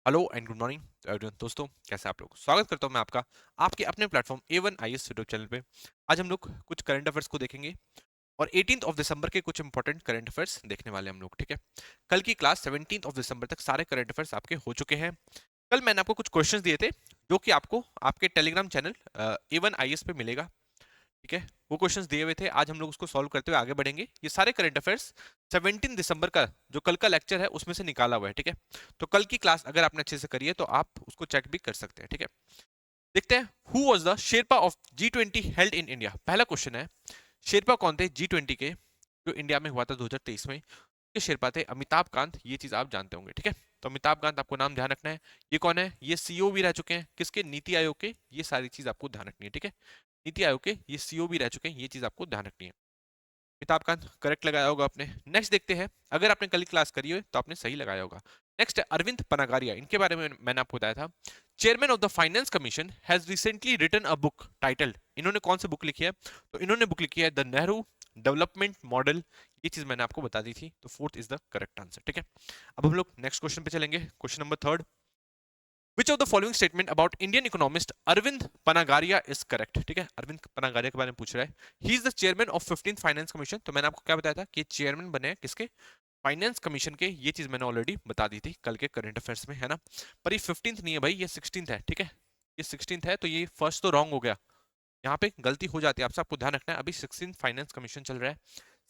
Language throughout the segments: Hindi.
Hello and good morning everyone. दोस्तों, कैसे आप लोग? स्वागत करता हूं मैं आपका आपके अपने platform A1 IAS YouTube channel पे। आज हम लोग कुछ करंट अफेयर्स को देखेंगे और 18th ऑफ दिसंबर के कुछ इंपॉर्टेंट करंट अफेयर्स देखने वाले हम लोग, ठीक है। कल की क्लास 17th ऑफ दिसंबर तक सारे करंट अफेयर्स आपके हो चुके हैं। कल मैंने आपको कुछ क्वेश्चंस दिए थे जो कि आपको आपके टेलीग्राम चैनल A1 IAS पे मिलेगा, ठीक है। वो क्वेश्चंस दिए हुए थे, आज हम लोग उसको सॉल्व करते हुए आगे बढ़ेंगे। ये सारे करंट अफेयर्स 17 दिसंबर का जो कल का लेक्चर है उसमें से निकाला हुआ है, ठीक है। तो कल की क्लास अगर आपने अच्छे से करी है तो आप उसको चेक भी कर सकते हैं, ठीक है। देखते हैं, who was the Sherpa of G20 held in India. पहला क्वेश्चन है, शेरपा कौन थे G20 के जो इंडिया में हुआ था 2023 में? ये शेरपा थे अमिताभ कांत, ये चीज आप जानते होंगे, ठीक है। तो अमिताभ कांत आपको नाम ध्यान रखना है। ये कौन है? ये सीईओ भी रह चुके हैं किसके? नीति आयोग के। ये सारी चीज आपको ध्यान रखनी है, ठीक है। नीति आयोग के ये सीईओ भी रह चुके हैं, ये चीज आपको ध्यान रखनी है। अमिताभ कांत करेक्ट लगाया होगा आपने। नेक्स्ट देखते हैं, अगर आपने कल क्लास करी हो तो आपने सही लगाया होगा। नेक्स्ट है अरविंद पनागारिया, इनके बारे में मैंने आपको बताया था। Chairman of the finance commission has recently written a book titled. इन्होंने कौन सी बुक लिखी है? तो इन्होंने बुक लिखी है द नेहरू डेवलपमेंट मॉडल। ये चीज मैंने आपको बता दी थी, तो fourth is the correct answer, ठीक है। अब हम लोग नेक्स्ट क्वेश्चन पे चलेंगे, question number third. Which of the following statement about Indian economist Arvind Panagariya is correct? ठीक है, अरविंद पनागारिया के बारे में पूछ रहा है। ही is the chairman of 15th finance commission. तो मैंने आपको क्या बताया था कि चेयरमैन बने हैं किसके? फाइनेंस कमीशन के। ये चीज मैंने ऑलरेडी बता दी थी कल के करंट अफेयर्स में, है ना। पर ये 15th नहीं है भाई, ये 16th है, ठीक है। ये 16th है, तो ये फर्स्ट तो रॉन्ग हो गया। यहाँ पे गलती हो जाती है आपसे, आपको ध्यान रखना है। अभी 16th फाइनेंस कमीशन चल रहा है।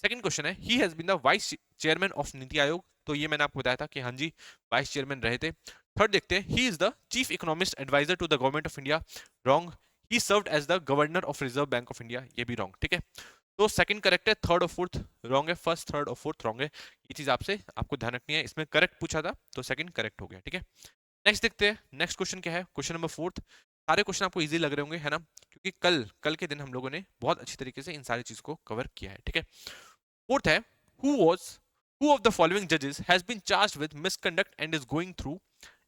सेकंड क्वेश्चन है, he has been the vice chairman of NITI Aayog. तो ये मैंने आपको बताया था कि हाँ जी, वाइस चेयरमैन रहे थे। थर्ड देखते हैं, he is the chief economist adviser to the government of India. Wrong. He served as the governor of Reserve Bank of India. ये भी रॉन्ग, ठीक है। तो सेकंड करेक्ट है, थर्ड और फोर्थ रॉन्ग है। फर्स्ट, थर्ड और फोर्थ रॉन्ग है। ये चीज आपसे आपको ध्यान रखनी है। इसमें करेक्ट पूछा था तो सेकंड करेक्ट हो गया, ठीक है। नेक्स्ट देखते हैं, नेक्स्ट क्वेश्चन क्या है, क्वेश्चन नंबर फोर्थ। सारे क्वेश्चन आपको इजी लग रहे होंगे, है ना, क्योंकि कल कल के दिन हम लोगों ने बहुत अच्छी तरीके से इन सारी चीज को कवर किया है, ठीक है। फोर्थ है, who was who of the following जजेस has been charged with misconduct and is going through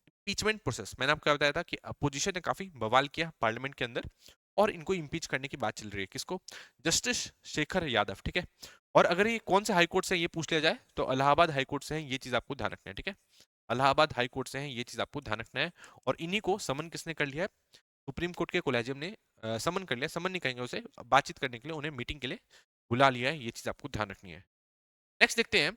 impeachment process. मैंने आपको क्या बताया था कि अपोजिशन ने काफी बवाल किया पार्लियामेंट के अंदर और इनको इंपीच करने की बात चल रही है। किसको? जस्टिस शेखर यादव, ठीक है। और अगर ये कौन से हाई कोर्ट से ये पूछ लिया जाए तो इलाहाबाद हाई कोर्ट से है। ये चीज आपको ध्यान रखना है, ठीक है। इलाहाबाद हाई कोर्ट से हैं, ये चीज आपको ध्यान रखना है। और इन्हीं को समन किसने कर लिया है? सुप्रीम कोर्ट के कोलेजियम ने समन कर लिया। समन नहीं कहेंगे उसे, बातचीत करने के लिए उन्हें मीटिंग के लिए बुला लिया है। ये चीज आपको ध्यान रखनी है। नेक्स्ट देखते हैं,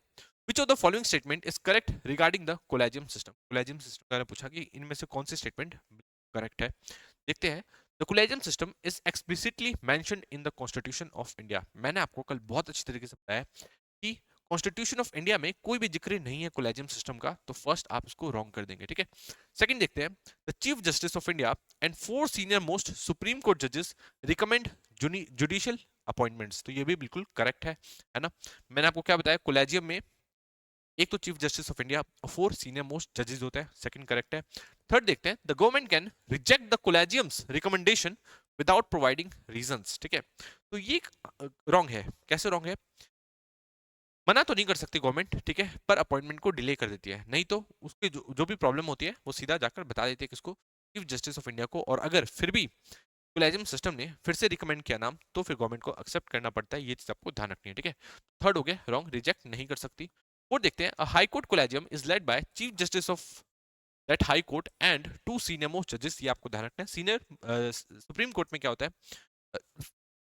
विच of the following statement is correct regarding the collegium system. Collegium system का पूछा कि इनमें से कौन सी स्टेटमेंट करेक्ट है। देखते हैं, the collegium system is explicitly mentioned in the constitution of India. मैंने आपको कल बहुत अच्छी तरीके से बताया कि कॉन्स्टिट्यूशन ऑफ इंडिया में कोई भी जिक्र नहीं है कोलेजियम सिस्टम का, तो फर्स्ट आप इसको रॉन्ग कर देंगे, ठीक है। सेकंड देखते हैं, the chief justice of India and 4 senior most supreme court जजेस रिकमेंड जुडिशियल अपॉइंटमेंट्स। तो ये भी बिल्कुल करेक्ट है ना। मैंने आपको क्या बताया, कोलेजियम में एक तो chief justice of India, 4 senior most जजेस होते हैं, सेकंड करेक्ट है। थर्ड देखते हैं, the government can reject the collegium's recommendation without providing reasons, ठीक है। तो ये रॉन्ग है। कैसे रॉन्ग है? मना तो नहीं कर सकती गवर्नमेंट, ठीक है, पर अपॉइंटमेंट को डिले कर देती है। नहीं तो उसके जो भी प्रॉब्लम होती है वो सीधा जाकर बता देती है किसको? चीफ जस्टिस ऑफ इंडिया को। और अगर फिर भी कोलेजियम सिस्टम ने फिर से रिकमेंड किया नाम तो फिर गवर्नमेंट को एक्सेप्ट करना पड़ता है। ये चीज आपको ध्यान रखनी है, ठीक है। थर्ड हो गया रॉन्ग, रिजेक्ट नहीं कर सकती। और देखते हैं, high court collegium is led by chief justice of that high court and 2 senior most जजेस। ये आपको ध्यान रखना है। सीनियर सुप्रीम कोर्ट में क्या होता है,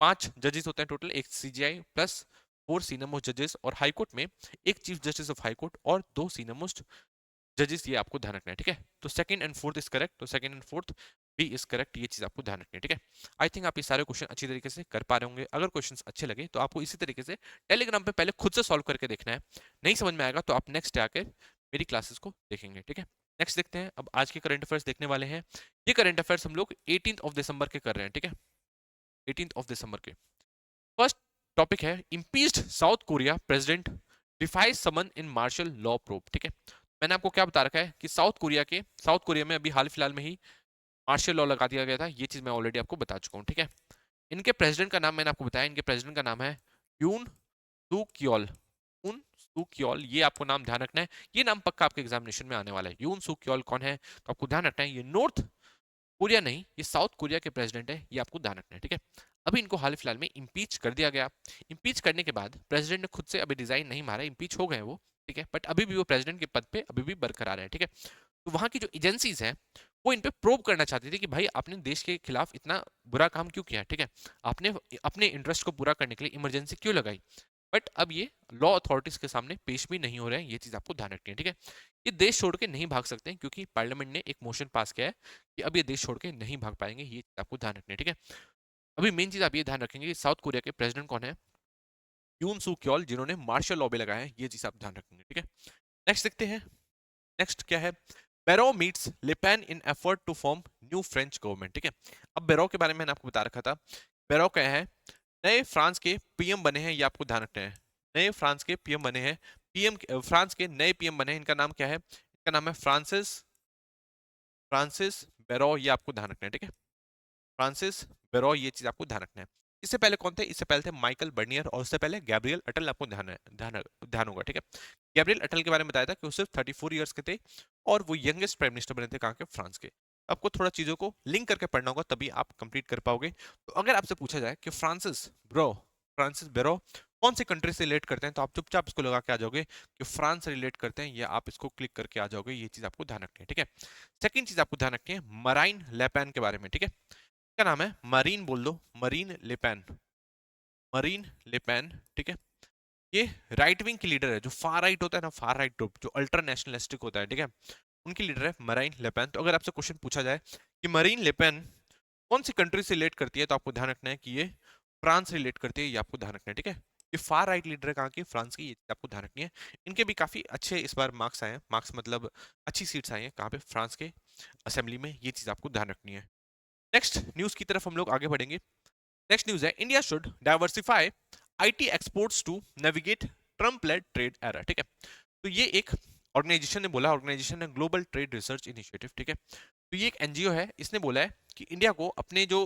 5 जजेस होते हैं टोटल, एक सीजीआई प्लस 4 सीनियर मोस्ट जजेस। और हाई कोर्ट में एक chief justice of high court और 2 सीनियर मोस्ट जजेस। ये आपको ध्यान रखना है, ठीक है। तो second and fourth is correct, तो सेकंड एंड फोर्थ भी इज करेक्ट। ये चीज आपको ध्यान रखनी है, ठीक है। आई थिंक आप ये सारे क्वेश्चन अच्छी तरीके से कर पा रहे होंगे। अगर क्वेश्चंस अच्छे लगे तो आपको इसी तरीके से टेलीग्राम पे पहले खुद से सॉल्व करके देखना है। नहीं समझ में आएगा तो आप नेक्स्ट डे आकर मेरी क्लासेस को देखेंगे, ठीक है। नेक्स्ट देखते हैं, अब आज के करंट अफेयर्स देखने वाले हैं। ये करंट अफेयर्स हम लोग 18th ऑफ दिसंबर के कर रहे हैं, ठीक है। 18th ऑफ दिसंबर के फर्स्ट टॉपिक है, impeached South Korea president defies summon in martial law probe, ठीक है। मैंने आपको क्या बता रखा है कि साउथ कोरिया में अभी हाल फिलहाल में ही मार्शल लॉ लगा दिया गया था। ये चीज मैं ऑलरेडी आपको बता चुका हूँ, ठीक है। इनके प्रेसिडेंट का नाम मैंने आपको बताया, इनके प्रेसिडेंट का नाम है यून सू क्योल। यून सू क्योल, ये आपको नाम ध्यान रखना है। ये नाम पक्का आपके एग्जामिनेशन में आने वाला है। यून सू क्योल कौन है तो आपको ध्यान रखना है, ये नॉर्थ कोरिया नहीं, ये साउथ कोरिया के प्रेसिडेंट है। ये आपको ध्यान रखना है, ठीक है। अभी इनको हाल फिलहाल में इम्पीच कर दिया गया। इम्पीच करने के बाद प्रेसिडेंट ने खुद से अभी रिजाइन नहीं मारा, इम्पीच हो गए वो। ठीक है, बट अभी भी वो प्रेसिडेंट के पद पे अभी भी बरकरार है, ठीक है। तो वहाँ की जो एजेंसीज हैं वो इन पे प्रोब करना चाहती थी कि भाई आपने देश के खिलाफ इतना बुरा काम क्यों किया, ठीक है, आपने अपने इंटरेस्ट को पूरा करने के लिए इमरजेंसी क्यों लगाई। बट अब ये लॉ अथॉरिटीज के सामने पेश भी नहीं हो रहे हैं, ये चीज आपको ध्यान रखनी है, ठीक है। ये देश छोड़ के नहीं भाग सकते हैं क्योंकि पार्लियामेंट ने एक मोशन पास किया है कि अब ये देश छोड़ के नहीं भाग पाएंगे, ये चीज आपको ध्यान रखनी है, ठीक है। अभी मेन चीज आप ये ध्यान रखेंगे कि साउथ कोरिया के प्रेसिडेंट कौन है, यून सू क्योल, जिन्होंने मार्शल लॉ भी लगाया है, ये चीज आप ध्यान रखेंगे, ठीक है। नेक्स्ट देखते हैं, नेक्स्ट क्या है, Bayrou meets Le Pen in effort to form new French government, ठीक है। अब बेरो के बारे में मैंने आपको बता रखा था, बेरो क्या है, नए फ्रांस के पीएम बने हैं, ये आपको ध्यान रखना है, नए फ्रांस के पीएम बने हैं, पीएम फ्रांस के नए पीएम बने हैं, इनका नाम क्या है, इनका नाम है फ्रांसिस फ्रांसिस बेरो, ये आपको ध्यान रखना है, ठीक है। फ्रांसिस बेरो, ये चीज आपको ध्यान रखना है। इससे पहले कौन थे, इससे पहले थे माइकल बर्नियर और उससे पहले गैब्रियल अटल, आपको ध्यान होगा, ठीक है। गैब्रियल अटल के बारे में बताया था कि वो सिर्फ 34 ईयर्स के थे और वो यंगेस्ट प्राइम मिनिस्टर बने थे कहाँ के, फ्रांस के। आपको थोड़ा चीजों को लिंक करके पढ़ना होगा तभी आप कंप्लीट कर पाओगे। तो अगर आपसे पूछा जाए कि फ्रांसिस बेरो कौन सी कंट्री से रिलेट करते हैं, तो आप चुपचाप इसको लगा के आ जाओगे कि फ्रांस से रिलेट करते हैं, या आप इसको क्लिक करके आ जाओगे, ये चीज आपको ध्यान रखनी है, ठीक है। सेकंड चीज आपको ध्यान रखनी है मराइन लेपेन के बारे में, ठीक है। क्या नाम है, मरीन बोल दो, मरीन लेपेन, मरीन लेपेन, ठीक है। ये राइट विंग की लीडर है, जो फार राइट होता है ना, फार राइट ग्रुप जो अल्ट्रा नेशनलिस्टिक होता है, ठीक है, उनकी लीडर है मरीन लेपेन। तो अगर आपसे क्वेश्चन पूछा जाए कि मरीन लेपेन कौन सी कंट्री से रिलेट करती है, तो आपको ध्यान रखना है कि ये फ्रांस से रिलेट करती है, ये आपको ध्यान रखना है, ठीक है। ये फार राइट लीडर है कहाँ की, फ्रांस की, ये आपको ध्यान रखनी है। इनके भी काफी अच्छे इस बार मार्क्स आए हैं, मार्क्स मतलब अच्छी सीट्स आई हैं कहाँ पे, फ्रांस के असेंबली में, ये चीज आपको ध्यान रखनी है। नेक्स्ट न्यूज की तरफ हम लोग आगे बढ़ेंगे। नेक्स्ट न्यूज है, India should diversify IT exports to navigate Trump led trade era, ठीक है। तो ये एक ऑर्गेनाइजेशन ने बोला, ऑर्गेनाइजेशन है ग्लोबल ट्रेड रिसर्च इनिशिएटिव, ठीक है। तो ये एक एनजीओ है, इसने बोला है कि इंडिया को अपने जो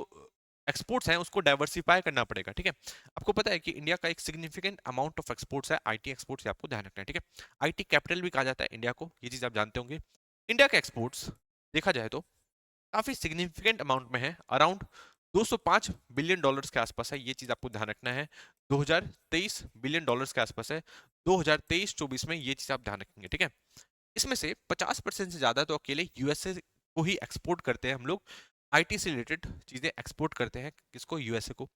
एक्सपोर्ट्स हैं उसको डाइवर्सिफाई करना पड़ेगा, ठीक है। आपको पता है कि इंडिया का एक सिग्निफिकेंट अमाउंट ऑफ एक्सपोर्ट्स है आईटी एक्सपोर्ट्स, आपको ध्यान रखना है, ठीक है। आईटी कैपिटल भी कहा जाता है इंडिया को, ये चीज आप जानते होंगे। इंडिया के एक्सपोर्ट्स देखा जाए तो काफी सिग्निफिकेंट अमाउंट में है, अराउंड 205 बिलियन डॉलर्स के आसपास है, ये चीज आपको ध्यान रखना है। 2023 बिलियन डॉलर्स के आसपास है, 2023-24 में, ये चीज आप ध्यान रखेंगे, ठीक है। इसमें से 50% से ज्यादा तो अकेले यूएसए को ही एक्सपोर्ट करते हैं हम लोग, आईटी से रिलेटेड चीजें एक्सपोर्ट करते हैं किसको, यूएसए को,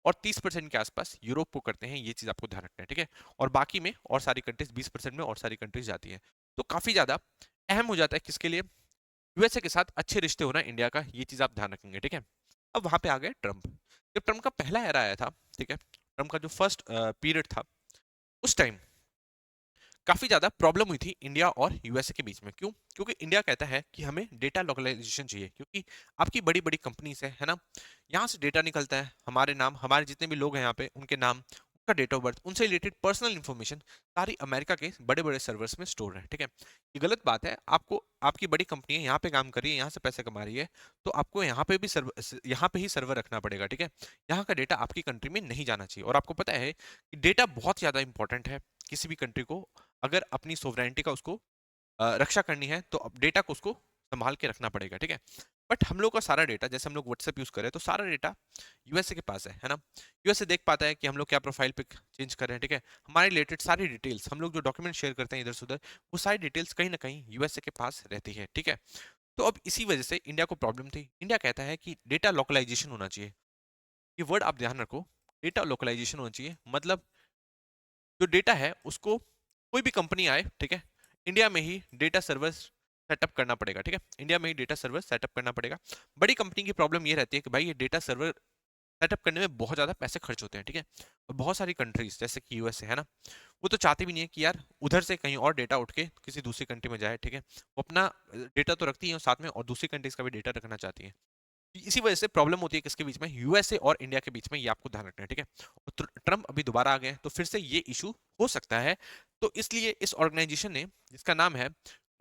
और 30% के आसपास यूरोप को करते हैं, ये चीज आपको ध्यान रखना है, ठीक है। और बाकी में और सारी कंट्रीज 20% में और सारी कंट्रीज जाती हैं। तो काफी ज्यादा अहम हो जाता है किसके लिए, यूएसए के साथ अच्छे रिश्ते होना इंडिया का, ये चीज आप ध्यान रखेंगे, ठीक है। अब वहां पे आ गए ट्रम्प। जब ट्रम्प का पहला एरा आया था, ठीक है, ट्रम्प का जो फर्स्ट पीरियड था, उस टाइम काफी ज्यादा प्रॉब्लम हुई थी इंडिया और यूएसए के बीच में। क्यों, क्योंकि इंडिया कहता है कि हमें डेटा लोकलाइजेशन चाहिए, क्योंकि आपकी बड़ी बड़ी कंपनीज है ना, यहाँ से डेटा निकलता है, हमारे नाम, हमारे जितने भी लोग हैं यहाँ पे, उनके नाम, उनका डेट ऑफ बर्थ, उनसे रिलेटेड पर्सनल इंफॉर्मेशन सारी अमेरिका के बड़े बड़े सर्वर्स में स्टोर है, ठीक है। ये गलत बात है, आपको, आपकी बड़ी कंपनी है, यहाँ पे काम कर रही है, यहाँ से पैसे कमा रही है, तो आपको यहाँ पे भी सर्वर, यहाँ पे ही सर्वर रखना पड़ेगा, ठीक है। यहाँ का डेटा आपकी कंट्री में नहीं जाना चाहिए। और आपको पता है कि डेटा बहुत ज्यादा इंपॉर्टेंट है किसी भी कंट्री को, अगर अपनी सोवरेनिटी का उसको रक्षा करनी है, तो डेटा को उसको संभाल के रखना पड़ेगा, ठीक है। बट हम लोग का सारा डेटा, जैसे हम लोग व्हाट्सएप यूज करें तो सारा डेटा यूएसए के पास है ना। यूएसए देख पाता है कि हम लोग क्या प्रोफाइल पिक चेंज कर रहे हैं, ठीक है। हमारे रिलेटेड सारी डिटेल्स, हम लोग जो डॉक्यूमेंट शेयर करते हैं इधर से उधर, वो सारी डिटेल्स कहीं ना कहीं यूएसए के पास रहती है, ठीक है। तो अब इसी वजह से इंडिया को प्रॉब्लम थी। इंडिया कहता है कि डेटा लोकलाइजेशन होना चाहिए, ये वर्ड आप ध्यान रखो, डेटा लोकलाइजेशन होना चाहिए, मतलब जो डेटा है उसको कोई भी कंपनी आए, ठीक है, इंडिया में ही डेटा सर्वर सेटअप करना पड़ेगा, ठीक है, इंडिया में ही डेटा सर्वर सेटअप करना पड़ेगा। बड़ी कंपनी की प्रॉब्लम ये रहती है कि भाई ये डेटा सर्वर सेटअप करने में बहुत ज्यादा पैसे खर्च होते हैं, ठीक है। और बहुत सारी कंट्रीज जैसे कि यूएसए है ना, वो तो चाहते भी नहीं है कि यार उधर से कहीं और डेटा उठ के किसी दूसरी कंट्री में जाए, ठीक है। वो अपना डेटा तो रखती है और साथ में और दूसरी कंट्रीज का भी डेटा रखना चाहती है। इसी वजह से प्रॉब्लम होती है किसके बीच में, यूएसए और इंडिया के बीच में, ये आपको ध्यान रखना है, ठीक है। और ट्रम्प अभी दोबारा आ गए हैं, तो फिर से ये इशू हो सकता है। तो इसलिए इस ऑर्गेनाइजेशन ने, जिसका नाम है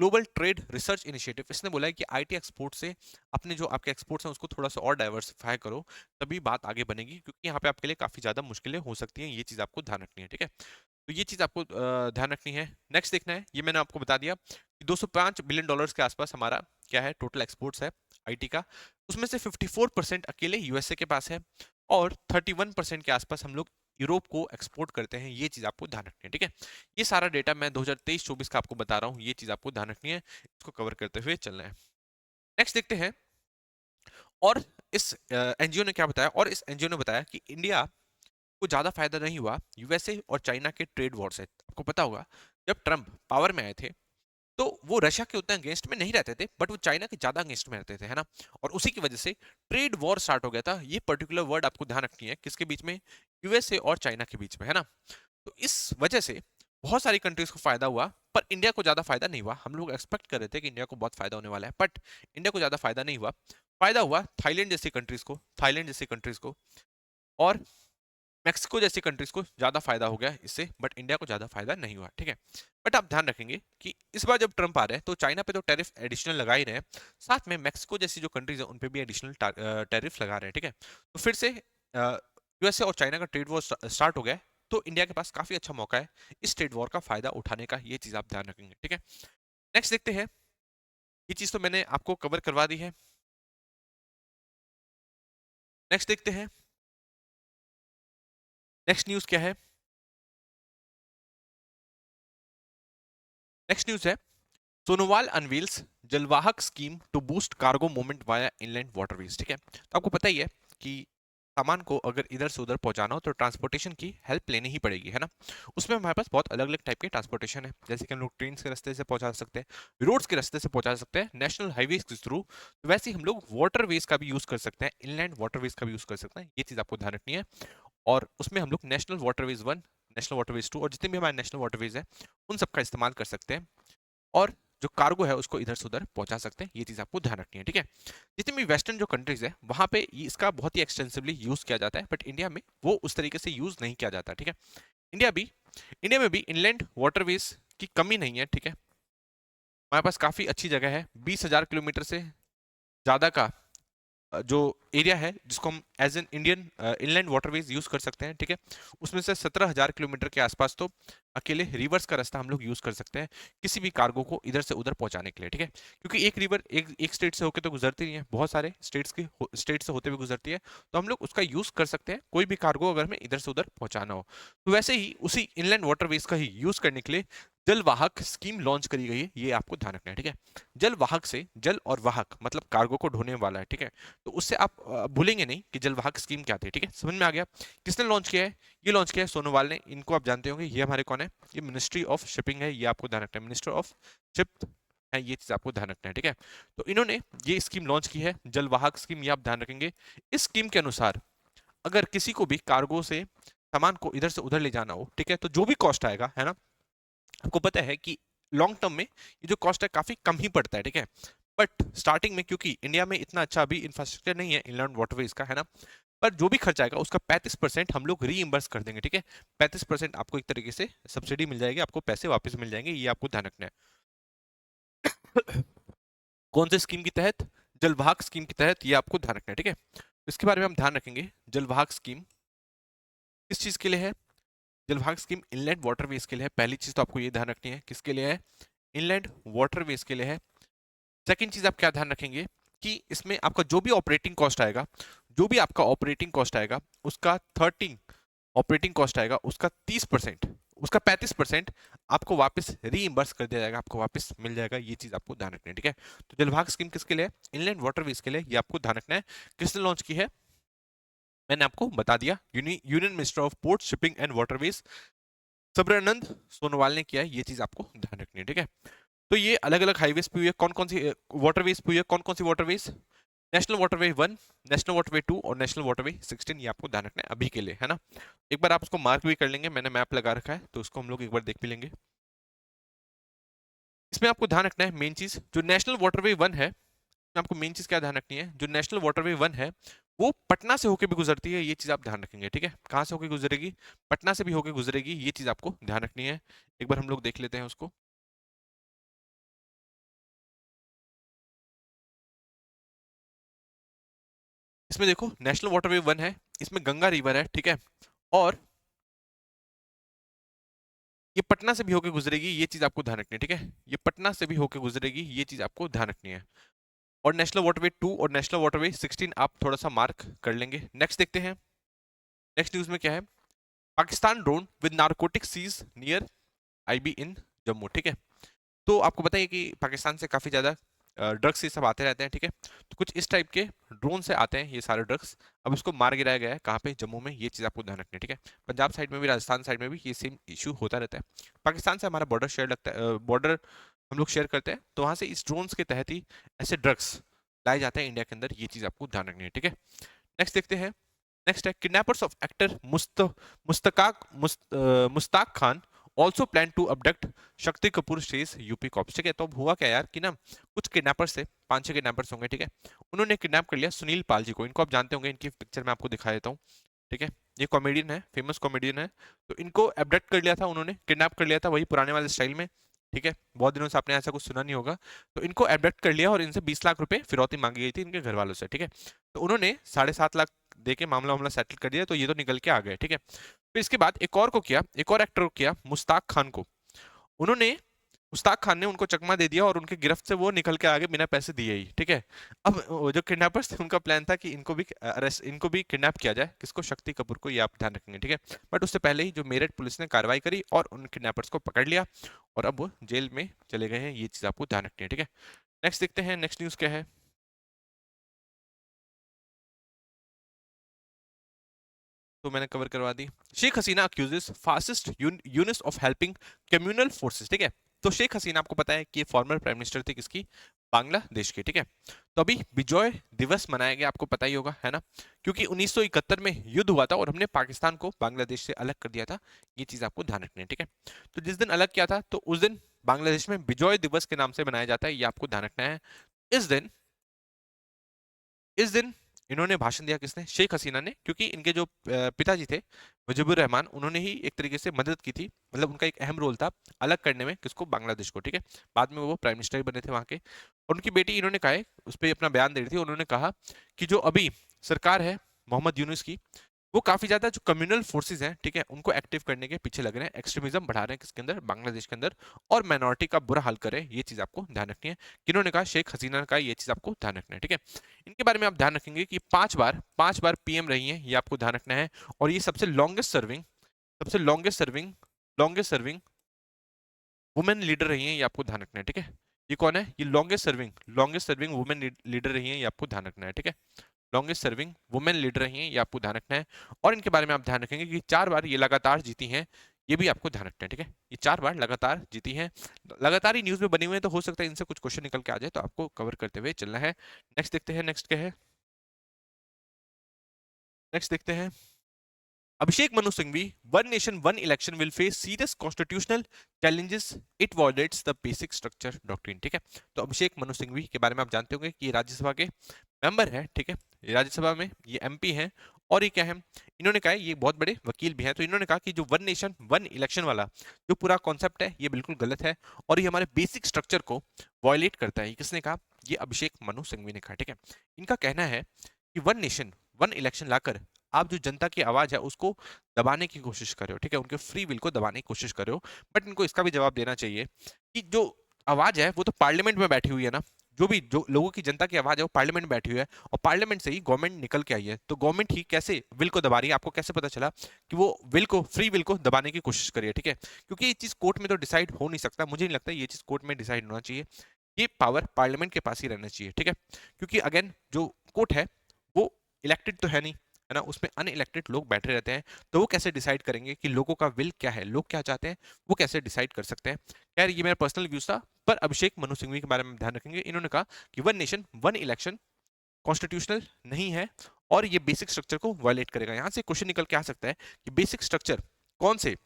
ग्लोबल ट्रेड रिसर्च इनिशिएटिव, इसने बोला है कि आईटी एक्सपोर्ट से अपने जो आपके एक्सपोर्ट्स हैं उसको थोड़ा सा और डाइवर्सिफाई करो, तभी बात आगे बनेगी, क्योंकि यहाँ पे आपके लिए काफी ज्यादा मुश्किलें हो सकती हैं, ये चीज आपको ध्यान रखनी है, ठीक है। तो ये चीज आपको ध्यान रखनी है। नेक्स्ट देखना है, ये मैंने आपको बता दिया कि 205 बिलियन डॉलर्स के आसपास हमारा क्या है, टोटल एक्सपोर्ट्स है आईटी का। उसमें से 54% अकेले यूएसए के पास है और 31% के आसपास हम लोग यूरोप को एक्सपोर्ट करते हैं, ये चीज आपको ध्यान रखनी है, ठीक है। ये सारा डेटा मैं 2023-24 का आपको बता रहा हूँ, ये चीज आपको ध्यान रखनी है, इसको कवर करते हुए चलना है। नेक्स्ट देखते हैं। और इस एनजीओ ने क्या बताया, और इस एनजीओ ने बताया कि इंडिया को ज्यादा फायदा नहीं हुआ यूएसए और चाइना के ट्रेड वॉर से। आपको पता होगा जब ट्रम्प पावर में आए थे तो वो रशिया के उतना अगेंस्ट में नहीं रहते थे, बट वो चाइना के ज्यादा अगेंस्ट में रहते थे, है ना। और उसी की वजह से ट्रेड वॉर स्टार्ट हो गया था। ये पर्टिकुलर वर्ड आपको ध्यान रखनी है, किसके बीच में, यूएसए और चाइना के बीच में, है ना। तो इस वजह से बहुत सारी कंट्रीज को फायदा हुआ, पर इंडिया को ज्यादा फायदा नहीं हुआ। हम लोग एक्सपेक्ट कर रहे थे कि इंडिया को बहुत फायदा होने वाला है, बट इंडिया को ज्यादा फायदा नहीं हुआ। फायदा हुआ थाईलैंड जैसी कंट्रीज को, और मैक्सिको जैसी कंट्रीज को ज्यादा फायदा हो गया इससे, बट इंडिया को ज्यादा फायदा नहीं हुआ, ठीक है। बट आप ध्यान रखेंगे कि इस बार जब ट्रम्प आ रहे हैं तो चाइना पे तो टैरिफ एडिशनल लगा ही रहे हैं, साथ में मैक्सिको जैसी जो कंट्रीज है उन पे भी एडिशनल टैरिफ लगा रहे हैं, ठीक है। तो फिर से यूएसए और चाइना का ट्रेड वॉर स्टार्ट हो गया है, तो इंडिया के पास काफी अच्छा मौका है इस ट्रेड वॉर का फायदा उठाने का, ये चीज आप ध्यान रखेंगे, ठीक है। नेक्स्ट देखते हैं। ये चीज तो मैंने आपको कवर करवा दी है। नेक्स्ट देखते हैं। नेक्स्ट न्यूज क्या है। नेक्स्ट न्यूज है, Sonowal unveils Jalvahak scheme to boost cargo movement via inland waterways, ठीक है। तो आपको पता ही है कि सामान को अगर इधर से उधर पहुंचाना हो तो ट्रांसपोर्टेशन की हेल्प लेनी ही पड़ेगी, है ना। उसमें हमारे पास बहुत अलग अलग टाइप के ट्रांसपोर्टेशन है, जैसे कि हम लोग ट्रेन के रास्ते से पहुंचा सकते हैं, रोड्स के रास्ते से पहुंचा सकते हैं, नेशनल हाईवेज के थ्रू, तो वैसे ही हम लोग वाटरवेज का भी यूज कर सकते हैं, इनलैंड वाटरवेज का भी यूज कर सकते हैं, ये चीज आपको ध्यान रखनी है। और उसमें हम लोग नेशनल वाटरवेज 1, नेशनल वाटरवेज 2 और जितने भी हमारे नेशनल वाटरवेज है उन सबका इस्तेमाल कर सकते हैं, और जो कार्गो है उसको इधर से उधर पहुंचा सकते हैं, ये चीज आपको ध्यान रखनी है, ठीक है। जितनी भी वेस्टर्न जो कंट्रीज है वहां पे इसका बहुत ही एक्सटेंसिवली यूज किया जाता है, बट इंडिया में वो उस तरीके से यूज नहीं किया जाता, ठीक है। इंडिया भी इंडिया में भी इनलैंड वाटरवेज की कमी नहीं है, ठीक है। हमारे पास काफी अच्छी जगह है, 20,000 किलोमीटर से ज्यादा का जो एरिया है जिसको हम as an Indian inland waterways use कर सकते हैं, ठीक है। उसमें से 17,000 किलोमीटर के आसपास तो अकेले रिवर्स का रास्ता हम लोग यूज कर सकते हैं किसी भी कार्गो को इधर से उधर पहुंचाने के लिए, ठीक है। क्योंकि एक रिवर एक स्टेट से होकर तो गुजरती नहीं है, बहुत सारे स्टेट से होते हुए गुजरती है, तो हम लोग उसका यूज कर सकते हैं कोई भी कार्गो अगर हमें इधर से उधर पहुंचाना हो। तो वैसे ही उसी इनलैंड वाटरवेज का ही यूज करने के लिए जलवाहक स्कीम लॉन्च करी गई है, ये आपको ध्यान रखना है, ठीक है। जलवाहक से जल और वाहक मतलब कार्गो को ढोने वाला है, ठीक है। तो उससे आप भूलेंगे नहीं कि जलवाहक स्कीम क्या थी, ठीक है। समझ में आ गया। किसने लॉन्च किया है, ये लॉन्च किया है सोनोवाल ने। इनको आप जानते होंगे, ये हमारे कौन है, ये मिनिस्ट्री ऑफ शिपिंग है, ये आपको ध्यान रखना है, मिनिस्टर ऑफ शिप है, ये चीज आपको ध्यान रखना है, ठीक है। तो इन्होंने ये स्कीम लॉन्च की है, जलवाहक स्कीम, ये आप ध्यान रखेंगे। इस स्कीम के अनुसार अगर किसी को भी कार्गो से सामान को इधर से उधर ले जाना हो, ठीक है, तो जो भी कॉस्ट आएगा, है ना, आपको पता है कि लॉन्ग टर्म में ये जो कॉस्ट है काफी कम ही पड़ता है, ठीक है। बट स्टार्टिंग में क्योंकि इंडिया में इतना अच्छा अभी इंफ्रास्ट्रक्चर नहीं है इनलैंड वाटरवेज का, है ना, पर जो भी खर्चा आएगा उसका 35% हम लोग रीइंबर्स कर देंगे, ठीक है। 35% आपको एक तरीके से सब्सिडी मिल जाएगी, आपको पैसे वापस मिल जाएंगे, ये आपको ध्यान रखना है। कौन से स्कीम के तहत, जलवाहक स्कीम के तहत, ये आपको ध्यान रखना है, ठीक है। इसके बारे में हम ध्यान रखेंगे। जलवाहक स्कीम किस चीज के लिए है, जलवाहक स्कीम इनलैंड वाटरवेज के लिए है। पहली चीज तो आपको ये ध्यान रखनी है, किसके लिए है, इनलैंड वाटरवेज के लिए है। सेकंड चीज आप क्या ध्यान रखेंगे कि इसमें आपका जो भी ऑपरेटिंग कॉस्ट आएगा, जो भी आपका ऑपरेटिंग कॉस्ट आएगा उसका 13 ऑपरेटिंग कॉस्ट आएगा उसका 30%, उसका 35% आपको वापस रीइंबर्स कर दिया जाएगा, आपको वापस मिल जाएगा, ये चीज आपको ध्यान रखनी है, ठीक है। तो जलवाहक स्कीम किसके लिए, इनलैंड वाटरवेज के लिए, ये आपको ध्यान रखना है। किसने लॉन्च की है, मैंने आपको बता दिया, union minister of port shipping and waterways Sarbananda Sonowal ने किया है, ये चीज आपको ध्यान रखनी है, ठीक है। तो ये अलग अलग हाईवेज पे हुई है, कौन कौन सी वाटरवेज पे हुई है, कौन कौन सी waterways, national waterway 1, national waterway 2 और नेशनल वाटरवे 16, ये आपको ध्यान रखना है अभी के लिए, है ना। एक बार आप उसको मार्क भी कर लेंगे, मैंने मैप लगा रखा है तो उसको हम लोग एक बार देख भी लेंगे। इसमें आपको ध्यान रखना है मेन चीज, जो नेशनल वाटरवे 1 है, आपको मेन चीज क्या ध्यान रखनी है, जो नेशनल वाटरवे 1 है वो पटना से होकर भी गुजरती है, ये चीज आप ध्यान रखेंगे, ठीक है। कहां से होकर गुजरेगी, पटना से भी होकर गुजरेगी, ये चीज आपको ध्यान रखनी है। एक बार हम लोग देख लेते हैं उसको। इसमें देखो नेशनल वाटरवे 1 है, इसमें गंगा रिवर है, ठीक है, और ये पटना से भी होकर गुजरेगी, ये चीज आपको ध्यान रखनी है, ठीक है। ये पटना से भी होकर गुजरेगी, ये चीज आपको ध्यान रखनी है। और नेशनल वाटरवे 2 और नेशनल वाटरवे 16 आप थोड़ा सा मार्क कर लेंगे। नेक्स्ट देखते हैं। नेक्स्ट न्यूज में क्या है, Pakistan drone with narcotic seized near IB in Jammu, ठीक है। तो आपको बताइए कि पाकिस्तान से काफ़ी ज़्यादा ड्रग्स ये सब आते रहते हैं, ठीक है। तो कुछ इस टाइप के ड्रोन से आते हैं ये सारे ड्रग्स। अब उसको मार गिराया गया है कहाँ पे, जम्मू में। ये चीज़ आपको ध्यान रखनी है, ठीक है। पंजाब साइड में भी, राजस्थान साइड में भी ये सेम इशू होता रहता है। पाकिस्तान से हमारा बॉर्डर शेयर लगता है, बॉर्डर हम लोग शेयर करते हैं, तो वहाँ से इस ड्रोन्स के तहत ही ऐसे ड्रग्स लाए जाते हैं इंडिया के अंदर। ये चीज़ आपको ध्यान रखनी है, ठीक है। नेक्स्ट देखते हैं। नेक्स्ट है kidnappers of actor Mushtaq Khan also plan to abduct Shakti Kapoor stage UP cops, ठीक है। तो अब हुआ क्या यार कि ना, कुछ किडनैपर्स थे, 5-6 किडनैपर्स होंगे, ठीक है। उन्होंने किडनैप कर लिया सुनील पाल जी को। इनको आप जानते होंगे, इनकी पिक्चर मैं आपको दिखा देता हूँ, ठीक है। ये कॉमेडियन है, फेमस कॉमेडियन है। तो इनको एबडक्ट कर लिया था उन्होंने, किडनैप कर लिया था वही पुराने वाले स्टाइल में, ठीक है। बहुत दिनों से आपने ऐसा कुछ सुना नहीं होगा। तो इनको एबडक्ट कर लिया और इनसे 20 लाख रुपए फिरौती मांगी गई थी इनके घर वालों से, ठीक है। तो उन्होंने 7.5 लाख देके मामला मामला सेटल कर दिया, तो ये तो निकल के आ गए, ठीक है। फिर इसके बाद एक और को किया, एक और एक्टर को किया, मुस्ताक खान को। उन्होंने मुस्ताक खान ने उनको चकमा दे दिया और उनके गिरफ्त से वो निकल के आगे बिना पैसे दिए ही, ठीक है। अब वो जो किडनैपर्स थे उनका प्लान था कि इनको भी किडनैप किया जाए, किसको, शक्ति कपूर को। ये आप ध्यान रखेंगे, ठीक है। बट उससे पहले ही जो मेरठ पुलिस ने कार्रवाई करी और उन किडनैपर्स को पकड़ लिया और अब वो जेल में चले गए हैं। ये चीज आपको ध्यान रखनी है, ठीक है। नेक्स्ट देखते हैं, नेक्स्ट न्यूज क्या है। तो मैंने कवर करवा दी। Sheikh Hasina accuses fascist Yunus of helping communal forces, ठीक है। तो शेख हसीना आपको पता है कि फॉर्मर प्राइम मिनिस्टर थे किसकी, बांग्लादेश की, ठीक है। तो अभी विजय दिवस मनाया गया, आपको पता ही होगा, है ना। क्योंकि 1971 में युद्ध हुआ था और हमने पाकिस्तान को बांग्लादेश से अलग कर दिया था। ये चीज आपको ध्यान रखनी है, ठीक है। तो जिस दिन अलग किया था, तो उस दिन बांग्लादेश में विजय दिवस के नाम से मनाया जाता है। ये आपको ध्यान रखना है। इस दिन इस दिन इन्होंने भाषण दिया, किसने, शेख हसीना ने। क्योंकि इनके जो पिताजी थे मुजीबुर रहमान, उन्होंने ही एक तरीके से मदद की थी, मतलब उनका एक अहम रोल था अलग करने में, किसको, बांग्लादेश को, ठीक है। बाद में वो प्राइम मिनिस्टर बने थे वहां के। और उनकी बेटी, इन्होंने कहा है, उस पर अपना बयान दे रही थी, उन्होंने कहा कि जो अभी सरकार है मोहम्मद यूनुस की, वो काफी ज्यादा जो कम्युनल फोर्सेस हैं, ठीक है, उनको एक्टिव करने के पीछे लग रहे हैं, एक्सट्रीमिज्म बढ़ा रहे हैं किसके अंदर, बांग्लादेश के अंदर, और माइनॉरिटी का बुरा हाल कर रहे हैं। ये चीज आपको ध्यान रखनी है। किन्होंने कहा, शेख हसीना का। ये चीज आपको ध्यान रखना है, ठीक है। इनके बारे में आप ध्यान रखेंगे कि 5 बार पीएम रही हैं, ये आपको ध्यान रखना है। और ये सबसे लॉन्गेस्ट सर्विंग वुमेन लीडर रही हैं, ये आपको ध्यान रखना है, ठीक है। ये कौन है, ये लॉन्गेस्ट सर्विंग वुमेन लीडर रही हैं, ये आपको ध्यान रखना है, ठीक है। लॉन्गेस्ट सर्विंग वुमेन लीडर रही हैं, ये आपको ध्यान रखना है। और इनके बारे में आप ध्यान रखेंगे कि 4 बार ये लगातार जीती हैं। ये भी आपको ध्यान रखना है, ठीक है। ये 4 बार लगातार जीती हैं, लगातार ही न्यूज में बनी हुई है, तो हो सकता है इनसे कुछ क्वेश्चन निकल के आ जाए, तो आपको कवर करते हुए चलना है। नेक्स्ट देखते हैं, नेक्स्ट क्या है। नेक्स्ट देखते हैं। Abhishek Manu Singhvi, one nation, one election will face serious constitutional challenges. It violates the basic structure doctrine, ठीक है। तो अभिषेक मनु सिंघवी के बारे में आप जानते होंगे कि ये राज्यसभा के मेंबर है, ठीक है। ये राज्यसभा में ये एमपी हैं। और ये क्या है, इन्होंने कहा है, ये बहुत बड़े वकील भी हैं। तो इन्होंने कहा कि जो वन नेशन वन इलेक्शन वाला जो पूरा कॉन्सेप्ट है, ये बिल्कुल गलत है और ये हमारे बेसिक स्ट्रक्चर को वायलेट करता है। ये किसने कहा, ये अभिषेक मनु सिंघवी ने कहा, ठीक है। इनका कहना है कि वन नेशन वन इलेक्शन लाकर आप जो जनता की आवाज है उसको दबाने की कोशिश कर रहे हो, ठीक है, उनके फ्री विल को दबाने की कोशिश कर रहे हो। बट इनको इसका भी जवाब देना चाहिए कि जो आवाज है वो तो पार्लियामेंट में बैठी हुई है ना। जो लोगों की, जनता की आवाज है वो पार्लियामेंट में बैठी हुई है, और पार्लियामेंट से ही गवर्नमेंट निकल के आई है। तो गवर्नमेंट ही कैसे विल को दबा रही है, आपको कैसे पता चला कि वो फ्री विल को दबाने की कोशिश करी है, ठीक है। क्योंकि ये चीज कोर्ट में तो डिसाइड हो नहीं सकता, मुझे नहीं लगता ये चीज कोर्ट में डिसाइड होना चाहिए। ये पावर पार्लियामेंट के पास ही रहना चाहिए, ठीक है। क्योंकि अगेन जो कोर्ट है वो इलेक्टेड तो है नहीं, है ना, उसमें अनइलेक्टेड लोग बैठे रहते हैं। तो वो कैसे डिसाइड करेंगे कि लोगों का विल क्या है, लोग क्या चाहते हैं, वो कैसे डिसाइड कर सकते हैं। खैर, ये मेरा पर्सनल व्यूज था। पर अभिषेक मनु सिंघवी के बारे में ध्यान रखेंगे, इन्होंने कहा कि one nation one election constitutional नहीं है और ये बेसिक स्ट्रक्चर को वायलेट करेगा। यहां से क्वेश्चन निकल के आ सकता है कि बेसिक स्ट्रक्चर कौन से